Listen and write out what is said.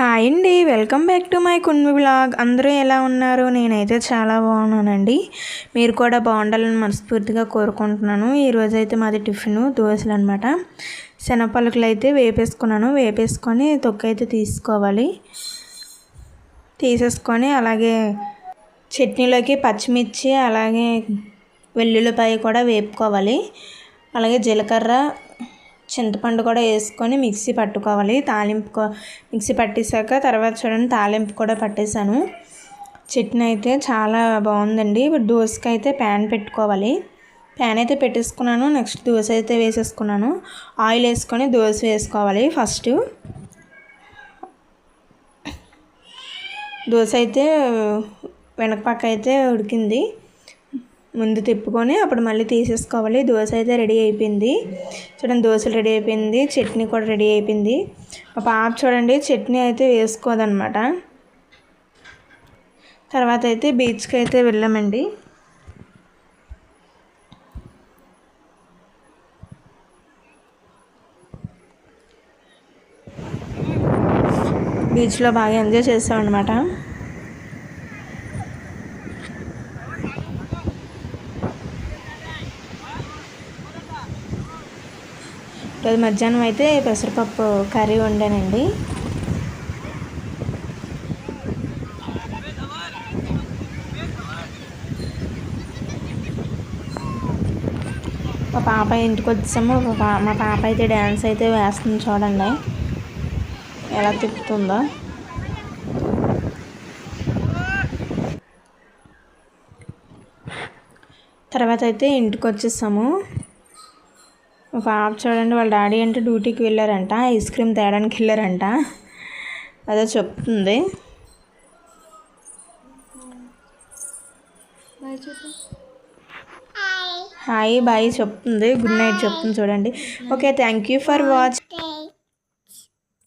Hi అండి, welcome back to my కున్వి blog. అందరూ ఎలా ఉన్నారు? నేనైతే చాలా బాగున్నానండి. మీరు కూడా బాగుండాలని మనస్ఫూర్తిగా కోరుకుంటున్నాను. ఈరోజు అయితే మాది టిఫిన్ దోశలు అనమాట. శనగపలుకులు అయితే వేపేసుకొని తొక్కు అయితే తీసేసుకొని అలాగే చట్నీలోకి పచ్చిమిర్చి అలాగే వెల్లుల్లిపాయ కూడా వేపుకోవాలి. అలాగే జీలకర్ర చింతపండు కూడా వేసుకొని మిక్సీ పట్టుకోవాలి. మిక్సీ పట్టేశాక తర్వాత చూడండి తాలింపు కూడా పట్టేశాను. చట్నీ అయితే చాలా బాగుందండి. ఇప్పుడు దోశకి అయితే ప్యాన్ పెట్టుకోవాలి. ప్యాన్ అయితే పెట్టేసుకున్నాను. నెక్స్ట్ దోశ అయితే వేసేసుకున్నాను. ఆయిల్ వేసుకొని దోశ వేసుకోవాలి. ఫస్ట్ దోశ అయితే వెనక పక్క అయితే ఉడికింది. ముందు తిప్పుకొని అప్పుడు మళ్ళీ తీసేసుకోవాలి. దోశ అయితే రెడీ అయిపోయింది. చూడండి దోశలు రెడీ అయిపోయింది. చట్నీ కూడా రెడీ అయిపోయింది. మా పాప చూడండి చట్నీ అయితే వేసుకోదన్నమాట. తర్వాత అయితే బీచ్కి అయితే వెళ్ళామండి. బీచ్లో బాగా ఎంజాయ్ చేసామన్నమాట. రోజు మధ్యాహ్నం అయితే పెసరపప్పు కర్రీ వండానండి. మా పాప ఇంటికి వచ్చాము. మా పాప అయితే డ్యాన్స్ అయితే వేస్తుంది. చూడండి ఎలా తిప్పుతుందో. తర్వాత అయితే ఇంటికి వచ్చేసాము. మా పాప చూడండి వాళ్ళ డాడీ అంటే డ్యూటీకి వెళ్ళారంట, ఐస్ క్రీమ్ తేయడానికి వెళ్ళారంట, అదే చెప్తుంది. హాయ్ బాయ్ చెప్తుంది, గుడ్ నైట్ చెప్తుంది చూడండి. Okay, thank you for watching.